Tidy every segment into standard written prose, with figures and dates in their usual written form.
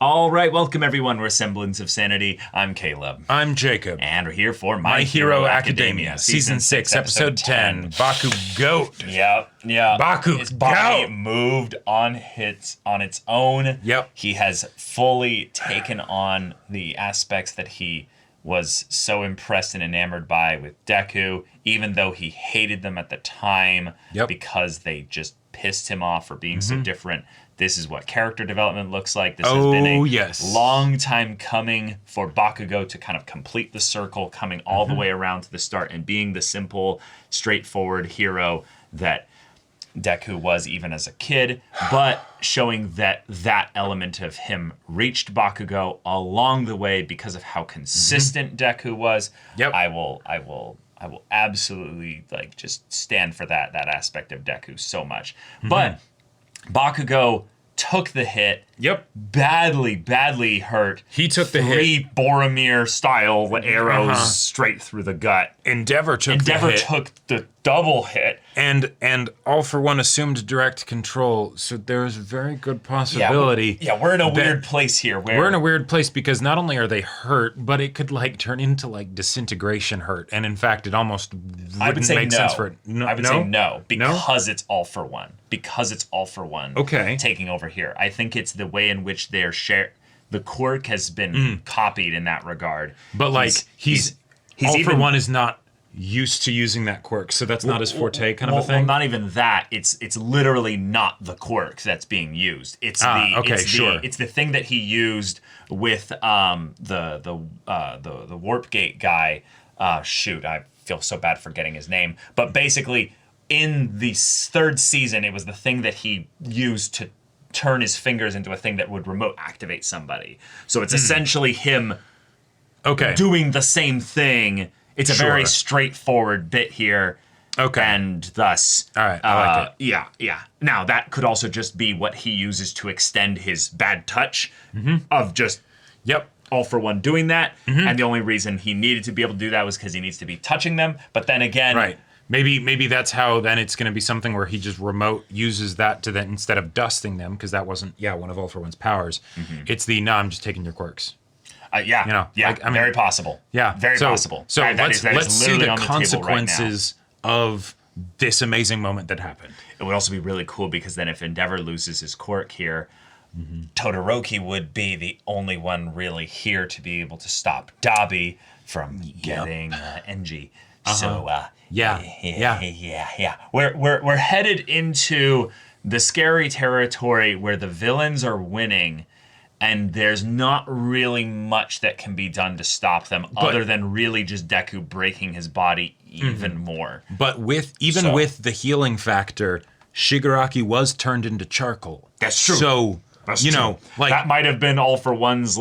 All right, welcome everyone. We're Semblance of Sanity. I'm Caleb. I'm Jacob. And we're here for My Hero Academia, Season 6, Episode 10, Baku Goat. Yep. Baku His body Goat. moved on its own. Yep. He has fully taken on the aspects that he was so impressed and enamored by with Deku, even though he hated them at the time because they just pissed him off for being so different. This is what character development looks like. This has been a long time coming for Bakugo to kind of complete the circle, coming all the way around to the start and being the simple, straightforward hero that Deku was even as a kid, but showing that element of him reached Bakugo along the way because of how consistent Deku was. I will absolutely just stand for that aspect of Deku so much. But Bakugo took the hit. Badly hurt. He took the hit. 3 Boromir-style arrows straight through the gut. Endeavor took the double hit. And All For One assumed direct control, so there's a very good possibility. We're in a weird place here. We're in a weird place because not only are they hurt, but it could turn into disintegration hurt. And in fact, it almost wouldn't make sense for it. I would say no, because it's All For One. Because it's All For One taking over here. I think it's the way in which they're shared. The quirk has been copied in that regard. But he's All For One is not used to using that quirk, so that's not his forte kind of a thing? Well, not even that. It's literally not the quirk that's being used. It's the thing that he used with the warp gate guy. Shoot, I feel so bad forgetting his name. But basically, in the 3rd season, it was the thing that he used to turn his fingers into a thing that would remote activate somebody. So it's essentially him doing the same thing. It's a very straightforward bit here. And thus... All right, I like it. Yeah. Now, that could also just be what he uses to extend his bad touch of just All For One doing that. And the only reason he needed to be able to do that was because he needs to be touching them. But then again... Right. Maybe that's how then it's going to be something where he just remote uses that to then, instead of dusting them, because that wasn't, one of All For One's powers. It's I'm just taking your quirks. Very possible. Very possible. So let's see the consequences of this amazing moment that happened. It would also be really cool because then if Endeavor loses his quirk here, Todoroki would be the only one really here to be able to stop Dabi from getting Enji. So we're headed into the scary territory where the villains are winning. And there's not really much that can be done to stop them other than really just Deku breaking his body even more. But with the healing factor, Shigaraki was turned into charcoal. That's true. So, That's true. That might have been All For One's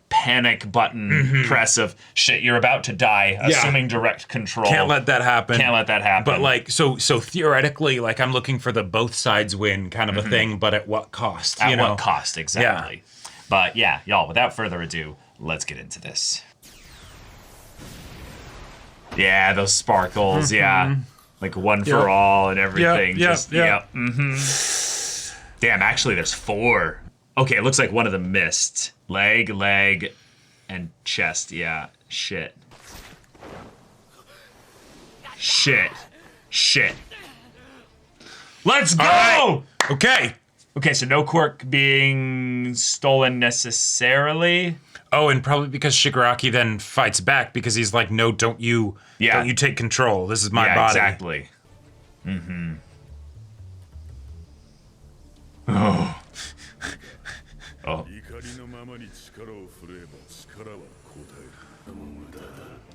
panic button press of shit, you're about to die, assuming direct control. Can't let that happen. But so theoretically, I'm looking for the both sides win kind of a thing, but at what cost? At what cost, exactly. Yeah. But y'all, without further ado, let's get into this. Yeah, those sparkles, one for all and everything. Damn, actually there's 4. Okay, it looks like one of them missed. Leg, and chest. Yeah, shit. Let's go! Right. Okay, so no quirk being stolen necessarily. Oh, and probably because Shigaraki then fights back because he's like, no, don't you take control. This is my body. Exactly. Oh.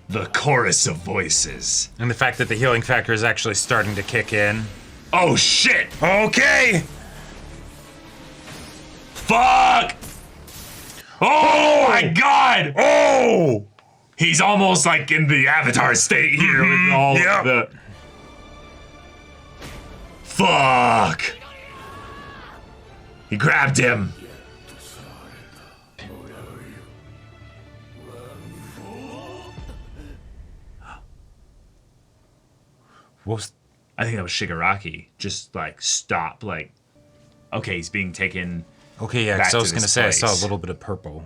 The chorus of voices. And the fact that the healing factor is actually starting to kick in. Oh, shit! Okay! Fuck! Oh my god! Oh! He's almost in the Avatar state here with all the... Fuck! He grabbed him. I think that was Shigaraki. Just stop. Okay, he's being taken Okay, yeah, back because I to was going to this say I saw a place. little bit of purple.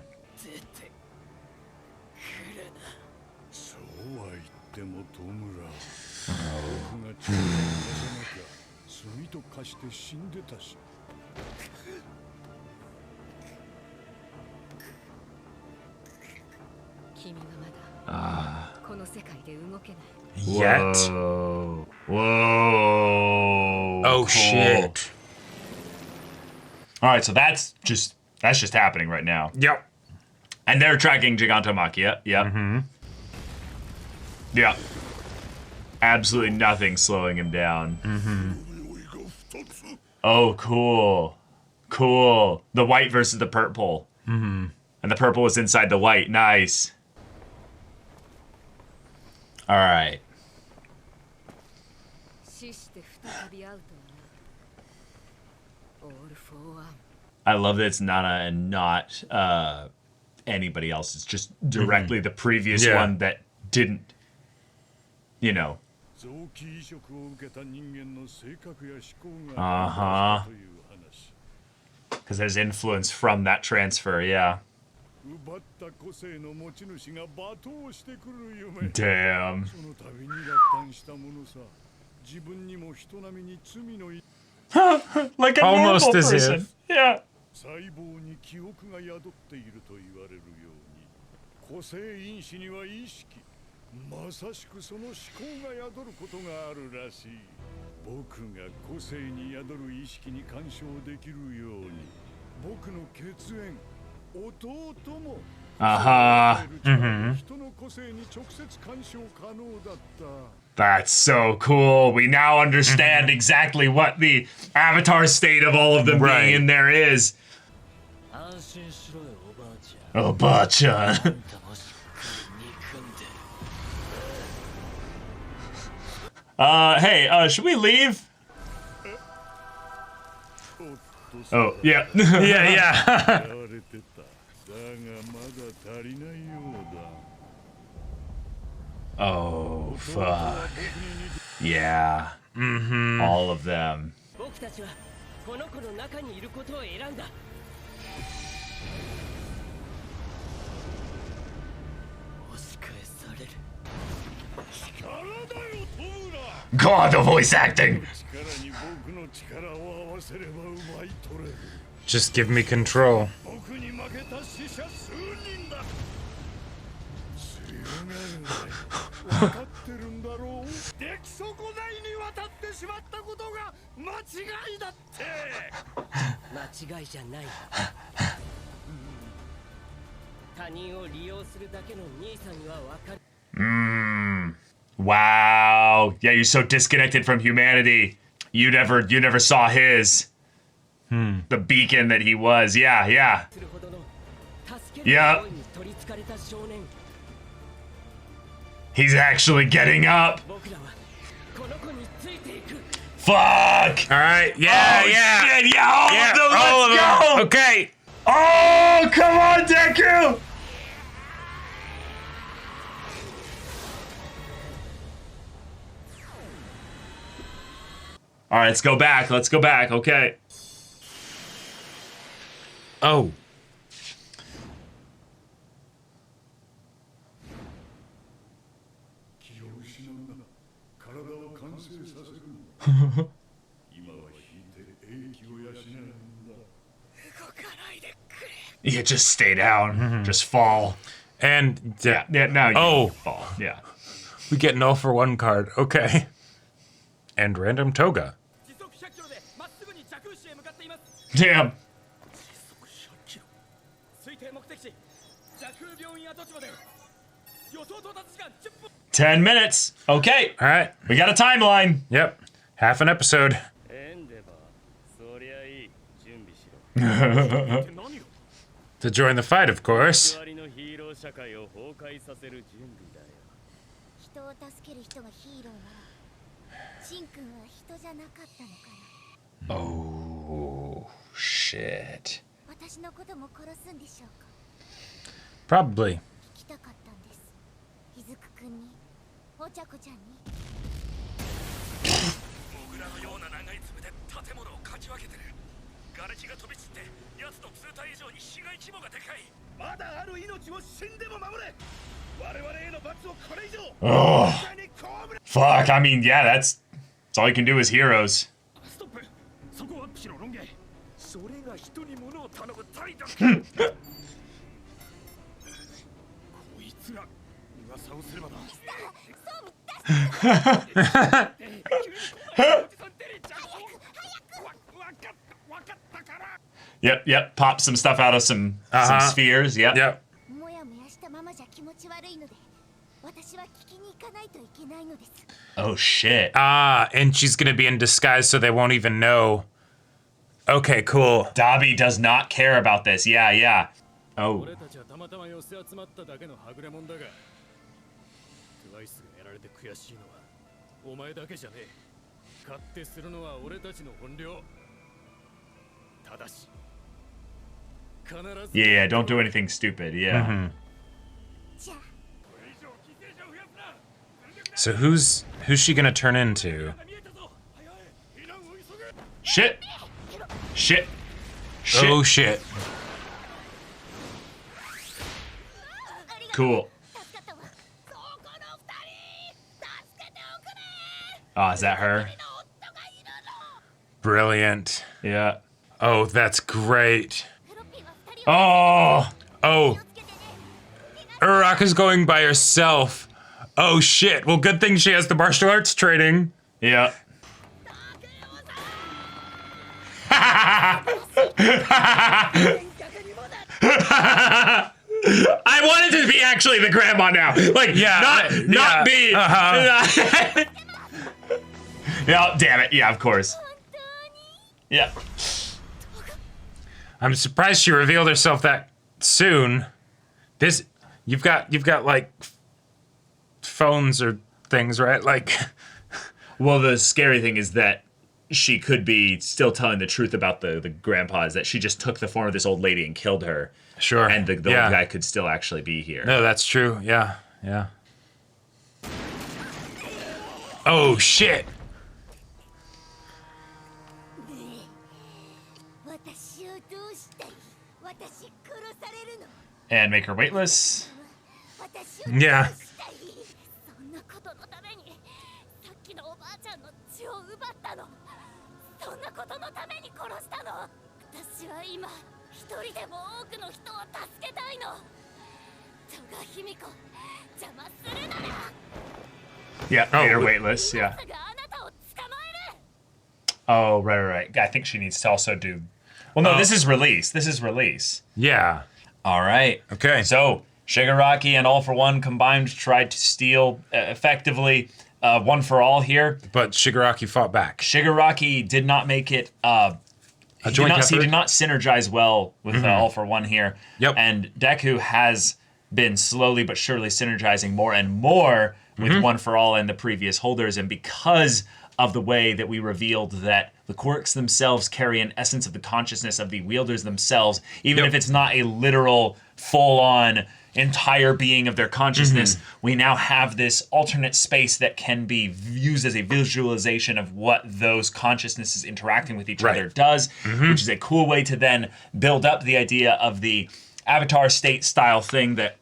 そうは言っても戸村、僕が力を出さなきゃ罪と化して死んでたし。君はまだこの世界で動けない。 Yet. Whoa. Whoa. Oh, Cool. shit. All right, so that's just happening right now. Yep. And they're tracking Gigantomachia. Yep. Mm-hmm. Yeah. Absolutely nothing slowing him down. Mm-hmm. Oh, cool. Cool. The white versus the purple. Mm-hmm. And the purple is inside the white. Nice. All right. 死して再び会うとはな。All for one. I love that it's Nana and not anybody else. It's just directly the previous Yeah. one that didn't, you know. 臓器移植を受けた人間の性格や思考が Uh-huh. という話。 Because there's influence from that transfer, yeah. 奪った個性の持ち主が罵倒してくる夢。 Damn. その度に落胆したものさ。自分にも人並みに罪の Like a Almost normal as person. if. Yeah. 細胞に記憶が宿っていると言われるように、個性因子には意識、まさしくその思考が宿ることがあるらしい。僕が個性に宿る意識に干渉できるように、僕の血縁、弟も Uh-huh. 人の個性に直接干渉可能だった。 That's so cool. We now understand exactly what the avatar state of all of them Right. being in there is. 安心しろよおばあちゃん。 Oh, Bacha. あんたもしっかり憎んで。 Hey, should we leave? Oh, yeah. Yeah, yeah. やられてた。だがまだ足りないようだ。 Oh, fuck. Yeah. Mm-hmm. All of them. 僕たちはこの子の中にいることを選んだ。押し返される。 God, the voice acting. 力に僕の力を合わせれば奪い取れる。 Just give me control. 僕に負けた死者数人だ。強がるね。分かってるんだろう。出来損ないに渡ってしまったことが間違いだって。間違いじゃない。他人を利用するだけの兄さんには分かる。 Wow. Yeah, you're so disconnected from humanity. You never saw his. The beacon that he was. Yeah, yeah. するほどの助ける Yeah. 思いに取りつかれた少年。 He's actually getting up. 僕らはこの子についていく。 Fuck. All right. Yeah, Oh, yeah. shit. Yeah, all Yeah, of them. all of Let's them. go. Okay. Oh, come on, Deku. All right, let's go back. Let's go back. Okay. Oh. 気を失うな。体を完成させるんだ。今は引いて英気を養うんだ。 Yeah, just stay down. Just fall. And Yeah, yeah, now you Oh. fall. Yeah. we get an all for one card. Okay. And random toga. 時速100キロでまっすぐに弱視へ向かっています。 Damn. 推定目的地弱病院跡地まで予想到達時間10分。 10 minutes. Okay. All right. We got a timeline. Yep. Half an episode エンデバー、そりゃいい。準備しろ。って何を to join the fight, of course. 偽りのヒーロー社会を崩壊させる準備だよ。人を助ける人がヒーローならシンくんは人じゃなかったのかな。 Oh, shit. 私のことも殺すんでしょうか。 Probably. 聞きたかったんです。ひずくくんに、お茶子ちゃんに。僕らのような長い爪で建物をかき分けてる。Oh, fuck. I mean, yeah, that's all you can do as heroes. ストップ。そこはピロロンゲ。それが人に物を頼む態度か。こいつが噂をすればだ。Yep. Pop some stuff out of some spheres. Yep. Yep. もやもやしたままじゃ気持ち悪いので、私は聞きに行かないといけないのです。 Oh shit. And she's gonna be in disguise so they won't even know. Okay, cool. Dabi does not care about this. Yeah. Oh. 俺たちはたまたま寄せ集まっただけのはぐれ者だが、トゥワイスがやられて悔しいのはお前だけじゃねえ。勝手するのは俺たちの本領。ただし、必ず Yeah, don't do anything stupid. Yeah. じゃあ So who's she gonna turn into? Shit. Oh shit. Cool. Oh, is that her? Brilliant. Yeah. Oh, that's great. フロッピーは2人を Oh. Oh, つけてね。 Uraraka's going by herself. Oh shit. Well, good thing she has the martial arts training. Yeah. I wanted to be actually the grandma now. Like, not me. Yeah, damn it. Yeah, of course. Yeah. I'm surprised she revealed herself that soon. This, you've got like phones or things, right? Like, Well, the scary thing is that she could be still telling the truth about the grandpa, is that she just took the form of this old lady and killed her. sure. And the yeah. old guy could still actually be here. No, that's true. Yeah. Oh shit. 私をどうしたい？私殺されるの？ And make her weightless. 私を Yeah. どうしたい？そんなことのためにさっきのおばあちゃんの血を奪ったの？そんなことのために殺したの？私は今一人でも多くの人を助けたいの。戸賀卑弥呼、邪魔するなら。 Yeah, made her weightless. Yeah. があなたを捕まえる。 Oh, right. I think she needs to also do... Well, no, this is release. Yeah. All right. Okay. So, Shigaraki and All for One combined tried to steal effectively One for All here. But Shigaraki fought back. Shigaraki did not make it... he joint did effort? not synergize well with All for One here. Yep. And Deku has been slowly but surely synergizing more and more with One for All and the previous holders. And because of the way that we revealed that the quirks themselves carry an essence of the consciousness of the wielders themselves, even if it's not a literal, full-on, entire being of their consciousness, we now have this alternate space that can be used as a visualization of what those consciousnesses interacting with each other does, which is a cool way to then build up the idea of the Avatar state style thing that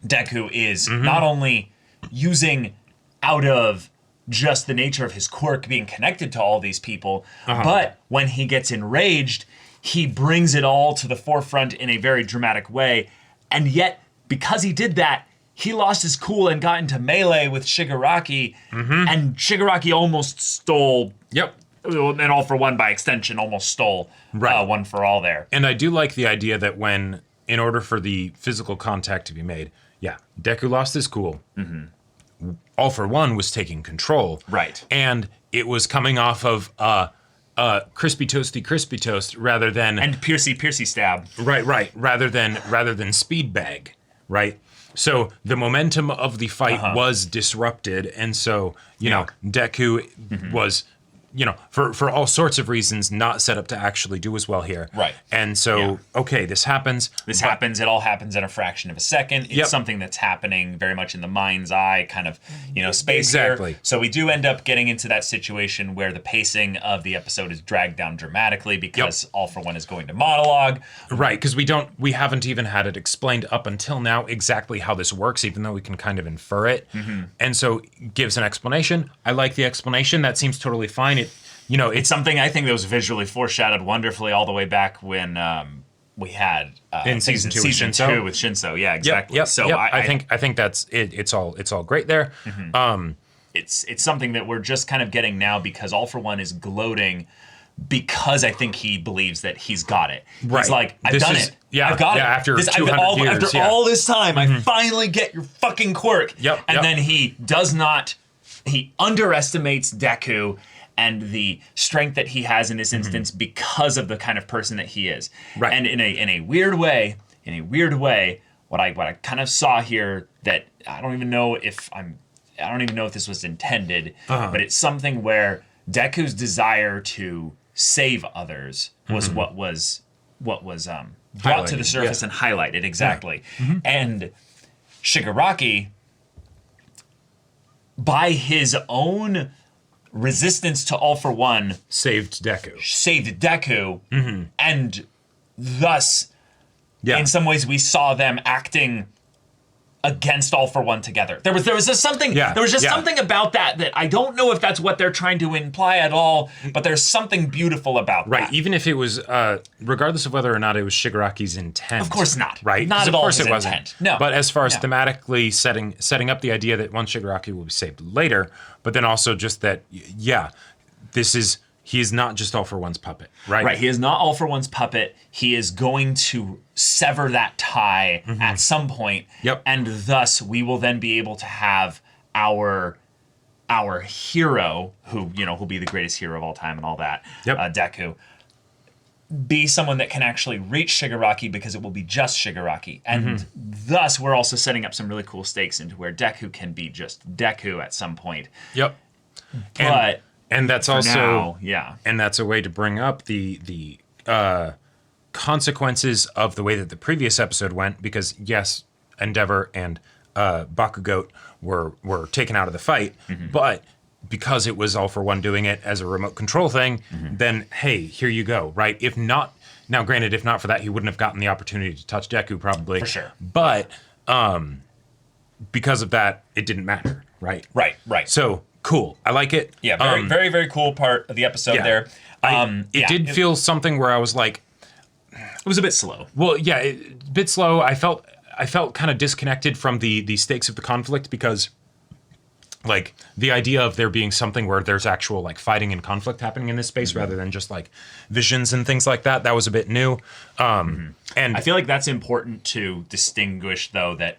Deku is not only using out of just the nature of his quirk being connected to all these people, but when he gets enraged, he brings it all to the forefront in a very dramatic way. And yet, because he did that, he lost his cool and got into melee with Shigaraki, and Shigaraki almost stole... Yep. And All for One, by extension, almost stole One for All there. And I do like the idea that when, in order for the physical contact to be made, Deku lost his cool. All for One was taking control. Right. And it was coming off of crispy toast rather than... And piercy stab. Right. Rather than speed bag, right? So the momentum of the fight was disrupted, and so, you know, Deku was for all sorts of reasons, not set up to actually do as well here. Right. And so, okay, this happens. It all happens in a fraction of a second. It's something that's happening very much in the mind's eye kind of, space Exactly. here. So we do end up getting into that situation where the pacing of the episode is dragged down dramatically because All For One is going to monologue. Right, because we haven't even had it explained up until now exactly how this works, even though we can kind of infer it. And so gives an explanation. I like the explanation. That seems totally fine. It's something I think that was visually foreshadowed wonderfully all the way back when we had in season two with Shinso. Yeah, exactly. Yep. So I think that's it. It's all great there. It's something that we're just kind of getting now because All For One is gloating because I think he believes that he's got it. Right. He's like, I've done it. Yeah, I've got it. After 200 years. After all this time, I finally get your fucking quirk. And then he underestimates Deku and the strength that he has in this instance because of the kind of person that he is. Right. And in a weird way, what I kind of saw here that I don't even know if this was intended, but it's something where Deku's desire to save others was what was brought to the surface and highlighted exactly. And Shigaraki, by his own resistance to All For One, saved Deku, and thus, in some ways, we saw them acting against All For One together. There was just something. There was just something about that I don't know if that's what they're trying to imply at all, but there's something beautiful about that. Right. Even if it was, regardless of whether or not it was Shigaraki's intent. Of course not. Right. Not at all. Of course it wasn't. Intent. No. But as far as thematically setting up the idea that one Shigaraki will be saved later, but then also just that, he is not just All For One's puppet, right? Right. He is not All For One's puppet. He is going to sever that tie at some point. Yep. And thus, we will then be able to have our hero, who'll be the greatest hero of all time and all that, Deku, be someone that can actually reach Shigaraki because it will be just Shigaraki. And thus, we're also setting up some really cool stakes into where Deku can be just Deku at some point. Yep. But... And that's also now, and that's a way to bring up the consequences of the way that the previous episode went, because yes, Endeavor and Bakugoat were taken out of the fight, but because it was All For One doing it as a remote control thing, then hey, here you go, right? If not, now granted, if not for that, he wouldn't have gotten the opportunity to touch Deku probably, for sure. But because of that, it didn't matter, right? Right. So. Cool. I like it. Yeah, very, very cool part of the episode there. It did feel something where I was like... It was a bit slow. Well, yeah, a bit slow. I felt kind of disconnected from the stakes of the conflict because, like, the idea of there being something where there's actual, like, fighting and conflict happening in this space rather than just, like, visions and things like that, that was a bit new. And I feel like that's important to distinguish, though, that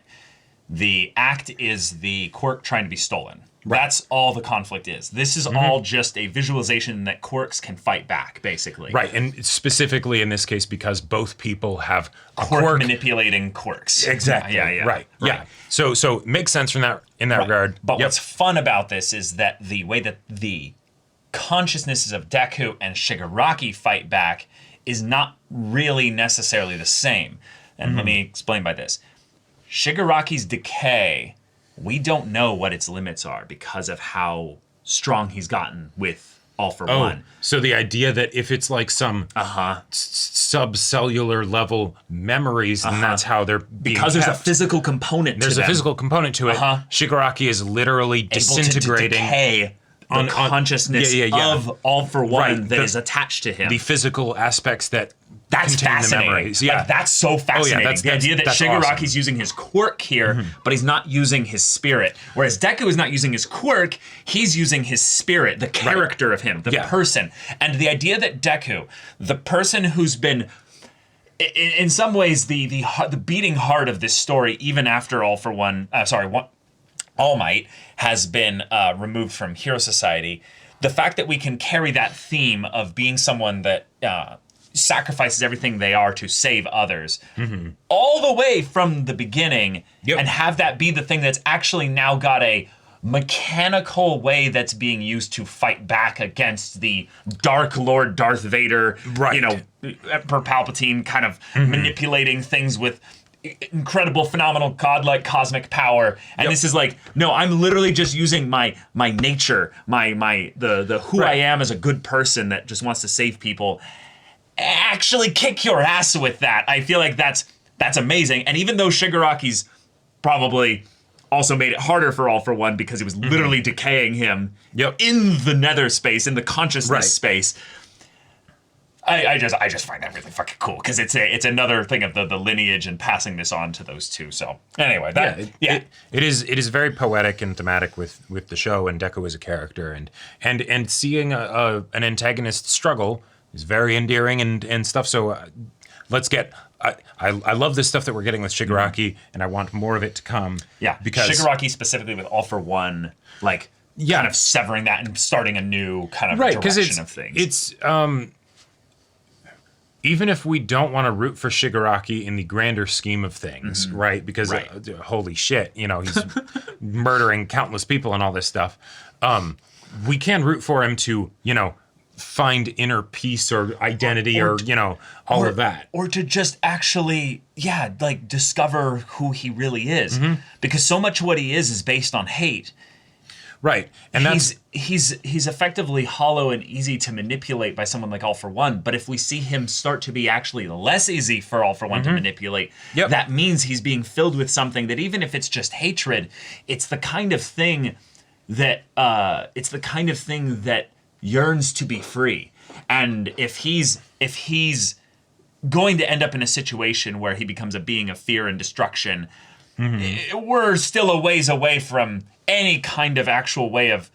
the act is the quirk trying to be stolen. That's all the conflict is. This is all just a visualization that quirks can fight back, basically. Right, and specifically in this case because both people have a quirk manipulating quirks. Exactly. Yeah. Right. Yeah. So it makes sense from that in that regard. But what's fun about this is that the way that the consciousnesses of Deku and Shigaraki fight back is not really necessarily the same. And let me explain by this. Shigaraki's decay, we don't know what its limits are because of how strong he's gotten with All For One. So the idea that if it's like some subcellular level memories, and that's how they're being because there's kept. A physical component There's to a them. physical component to it. Shigaraki is literally disintegrating. Able to decay the consciousness of All For One that is attached to him. The physical aspects that That's contain fascinating. the memories. Yeah. Like, that's so fascinating. The idea that Shigaraki's awesome. using his quirk here, but he's not using his spirit. Whereas Deku is not using his quirk, he's using his spirit, the character of him, the person. And the idea that Deku, the person who's been, in some ways, the beating heart of this story, even after All Might has been removed from Hero Society, the fact that we can carry that theme of being someone that sacrifices everything they are to save others all the way from the beginning and have that be the thing that's actually now got a mechanical way that's being used to fight back against the Dark Lord Darth Vader, Right. you know, Emperor Palpatine kind of manipulating things with incredible, phenomenal, godlike cosmic power. And this is like, no, I'm literally just using my nature, the who I am as a good person that just wants to save people. Actually kick your ass with that. I feel like that's amazing. And even though Shigaraki's probably also made it harder for All for One because it was literally decaying him in the nether space, in the consciousness space. I just find that really fucking cool because it's another thing of the lineage and passing this on to those two. So anyway, it is very poetic and thematic with the show and Deku as a character and seeing an antagonist struggle is very endearing and stuff. So let's get. I love this stuff that we're getting with Shigaraki, and I want more of it to come. Yeah, because Shigaraki specifically with All for One, like kind of severing that and starting a new kind of direction of things. It's even if we don't want to root for Shigaraki in the grander scheme of things, right? Because holy shit, you know, he's murdering countless people and all this stuff. We can root for him to, you know, find inner peace or identity or you know, all of that. Or to just actually, like discover who he really is. Because so much of what he is based on hate. Right. And he's effectively hollow and easy to manipulate by someone like All for One. But if we see him start to be actually less easy for All for One to manipulate, that means he's being filled with something that even if it's just hatred, it's the kind of thing that yearns to be free. And if he's going to end up in a situation where he becomes a being of fear and destruction, we're still a ways away from any kind of actual way of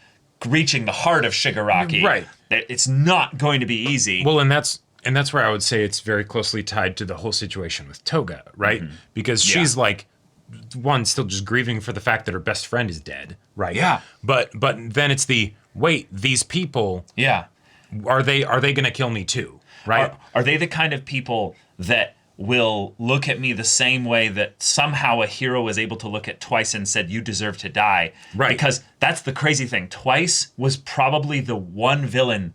reaching the heart of Shigaraki. Right. It's not going to be easy. Well, and that's where I would say it's very closely tied to the whole situation with Toga, right? Because she's like, one, still just grieving for the fact that her best friend is dead, right? Yeah. But then it's these people, are they going to kill me too, right? Are they the kind of people that will look at me the same way that somehow a hero was able to look at Twice and said, you deserve to die? Right. Because that's the crazy thing. Twice was probably the one villain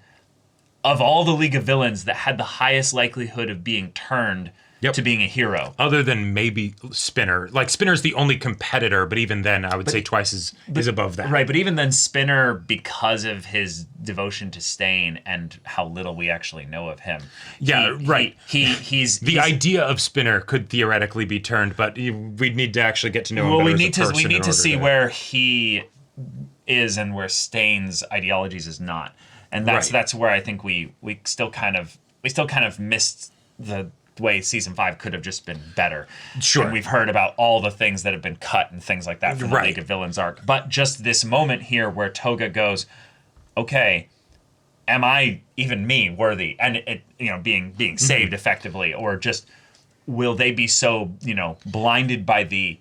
of all the League of Villains that had the highest likelihood of being turned to being a hero. Other than maybe Spinner. Like, Spinner's the only competitor, but even then, I would say Twice is above that. Right, but even then, Spinner, because of his devotion to Stain and how little we actually know of him. He's the idea of Spinner could theoretically be turned, but we'd need to actually get to know him better we as a need person to see where he is and where Stain's ideologies is not. And that's where I think we still kind of missed the way season 5 could have just been better. Sure. And we've heard about all the things that have been cut and things like that from the League of Villains arc. But just this moment here where Toga goes, okay, am I, even me, worthy? And it, you know, being saved effectively, or just will they be so, you know, blinded by the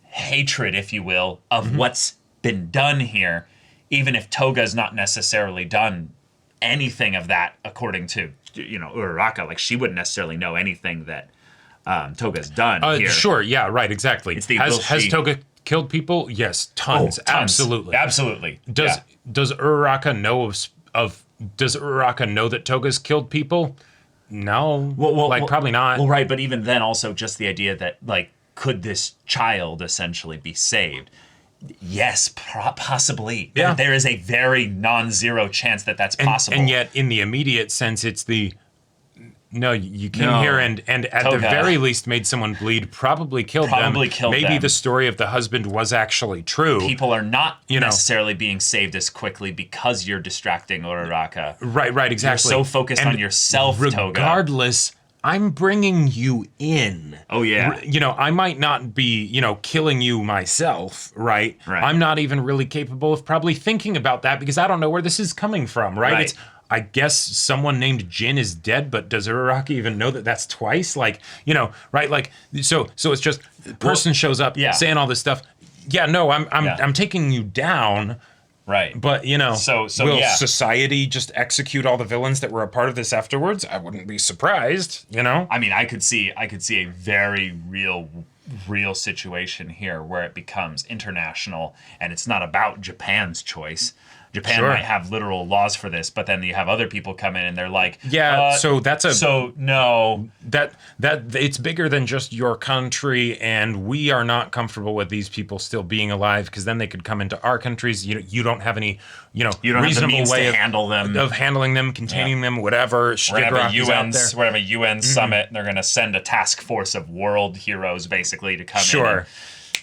hatred, if you will, of what's been done here, even if Toga's not necessarily done anything of that according to, you know, Uraraka. Like, she wouldn't necessarily know anything that Toga's done here. Sure, yeah, right, exactly. It's the has Toga killed people? Yes, tons. Absolutely. Does Uraraka know does Uraraka know that Toga's killed people? No. Probably not. Well, right, but even then also just the idea that, like, could this child essentially be saved? Yes, possibly. Yeah. There is a very non-zero chance that that's possible. And yet, in the immediate sense, it's no, you came here and at Toga, the very least made someone bleed, probably killed them. Maybe the story of the husband was actually true. People are not necessarily being saved as quickly because you're distracting Uraraka. Right, exactly. You're so focused on yourself, Toga. Regardless, I'm bringing you in. Oh, yeah. You know, I might not be, you know, killing you myself, right? I'm not even really capable of probably thinking about that because I don't know where this is coming from, right? It's, I guess someone named Jin is dead, but does Uraraka even know that that's Twice? Like, you know, right? Like, so it's just person shows up saying all this stuff. Yeah, no, I'm taking you down. Right. But, you know, so will society just execute all the villains that were a part of this afterwards? I wouldn't be surprised, you know? I mean, I could see a very real real situation here where it becomes international and it's not about Japan's choice. Japan Sure. might have literal laws for this, but then you have other people come in and they're like, no. That it's bigger than just your country, and we are not comfortable with these people still being alive, because then they could come into our countries. You don't have any You don't reasonable have the means way to handle them. of handling them, containing them, whatever. We're gonna have a UN Mm-hmm. summit, and they're gonna send a task force of world heroes basically to come in. Sure.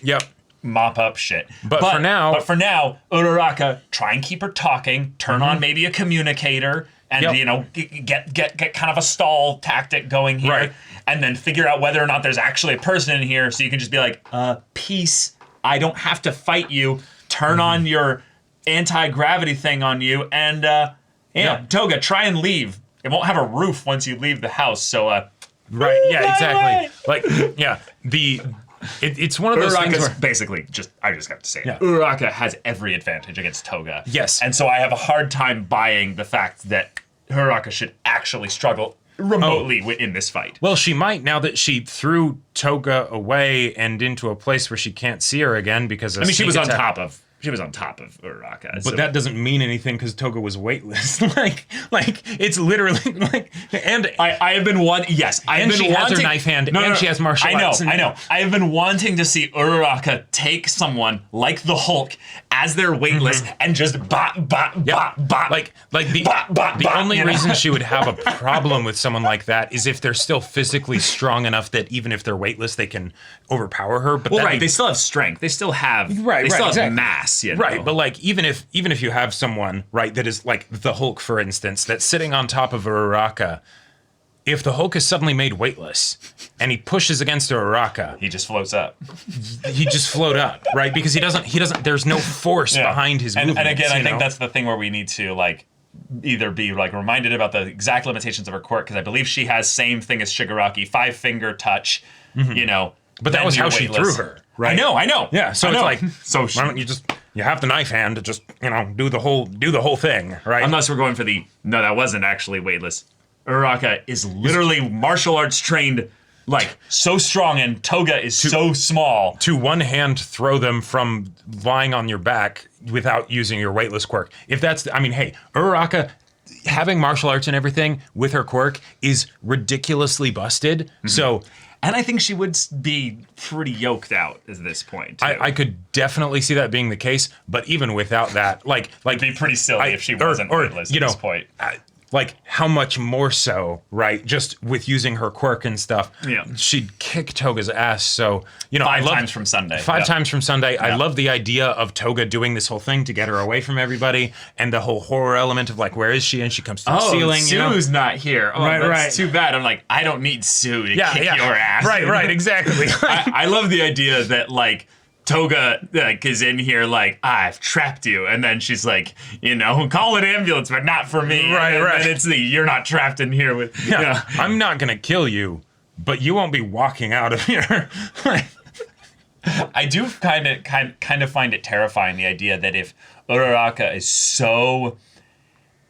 Yep. Mop up shit. But for now, Uraraka, try and keep her talking. Turn on maybe a communicator, and get kind of a stall tactic going here, Right. and then figure out whether or not there's actually a person in here, so you can just be like, peace. I don't have to fight you. Turn on your anti-gravity thing on you, and Toga, try and leave. It won't have a roof once you leave the house, so right? Yeah, exactly. Like, yeah, it's one of those things where basically I just have to say it. Yeah. Uraraka has every advantage against Toga. Yes. And so I have a hard time buying the fact that Uraraka should actually struggle remotely in this fight. Well, she might, now that she threw Toga away and into a place where she can't see her again because of she was sneak on attack. top of Uraraka. But that doesn't mean anything because Toga was weightless. like it's literally like, and I have been one. Yes, and she has her knife hand, and she has martial arts. I know. I have been wanting to see Uraraka take someone like the Hulk as they're weightless and just bop. Like the only reason she would have a problem with someone like that is if they're still physically strong enough that even if they're weightless, they can overpower her. But they still have strength. They still have have mass. You know? Right, but like even if you have someone, right, that is like the Hulk, for instance, that's sitting on top of Uraraka, if the Hulk is suddenly made weightless and he pushes against Uraraka, he just floats up. He just float up, right? Because he doesn't. There's no force behind his movements. And again, I think that's the thing where we need to like either be like reminded about the exact limitations of her quirk, because I believe she has same thing as Shigaraki, 5-finger touch. But that was how she threw her. Right. I know. Yeah. So it's like, why don't you have the knife hand to just, do the whole thing, right? Unless we're going for no, that wasn't actually weightless. Uraraka is literally martial arts trained, like so strong, and Toga is so small. To one hand throw them from lying on your back without using your weightless quirk. If that's, hey, Uraraka having martial arts and everything with her quirk is ridiculously busted. Mm-hmm. So. And I think she would be pretty yoked out at this point. I could definitely see that being the case, but even without that, it'd be pretty silly if she wasn't weightless at this point. Like how much more so, right? Just with using her quirk and stuff, she'd kick Toga's ass. So five times from Sunday. I love the idea of Toga doing this whole thing to get her away from everybody, and the whole horror element of like, where is she? And she comes to the ceiling. Sue's not here. Oh, right, that's right. Too bad. I'm like, I don't need Sue to kick your ass. Right, exactly. I love the idea that like Toga is in here like, I've trapped you, and then she's like, call an ambulance, but not for me. Right. And it's you're not trapped in here with. I'm not gonna kill you, but you won't be walking out of here. I do kind of find it terrifying, the idea that if Uraraka is so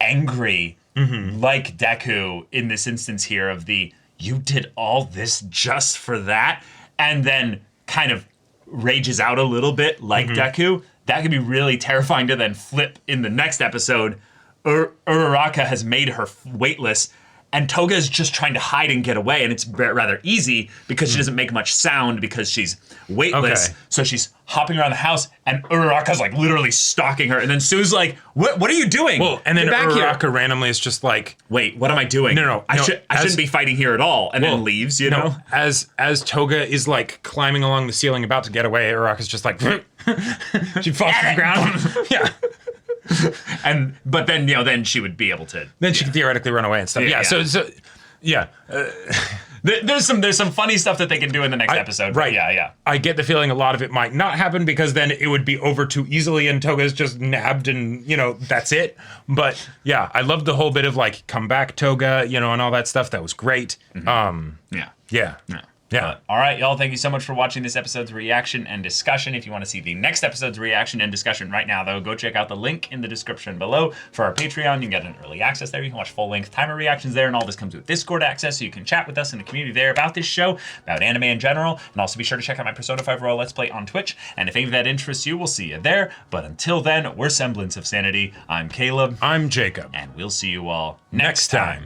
angry, like Deku in this instance here, of you did all this just for that, and then kind of rages out a little bit like Deku, that could be really terrifying to then flip in the next episode. Uraraka has made her weightless, and Toga is just trying to hide and get away, and it's rather easy because she doesn't make much sound because she's weightless. Okay. So she's hopping around the house, and Uraraka's like literally stalking her, and then Sue's like, "What are you doing?" Well, and then Get back Uraraka here. Randomly is just like, "Wait, what am I doing? No. I shouldn't be fighting here at all," and then leaves. As Toga is like climbing along the ceiling about to get away, Uraraka's just like, she falls to the ground. Yeah. But then she would be able to. Then she could theoretically run away and stuff. Yeah. So yeah. There's some funny stuff that they can do in the next episode. Right. Yeah. I get the feeling a lot of it might not happen because then it would be over too easily and Toga's just nabbed and, that's it. But yeah, I loved the whole bit of like, come back Toga, and all that stuff. That was great. Mm-hmm. Yeah. Yeah. All right, y'all. Thank you so much for watching this episode's reaction and discussion. If you want to see the next episode's reaction and discussion right now, though, go check out the link in the description below for our Patreon. You can get an early access there. You can watch full-length timer reactions there, and all this comes with Discord access, so you can chat with us in the community there about this show, about anime in general, and also be sure to check out my Persona 5 Royal Let's Play on Twitch. And if any of that interests you, we'll see you there. But until then, we're Semblance of Sanity. I'm Caleb. I'm Jacob. And we'll see you all Next time.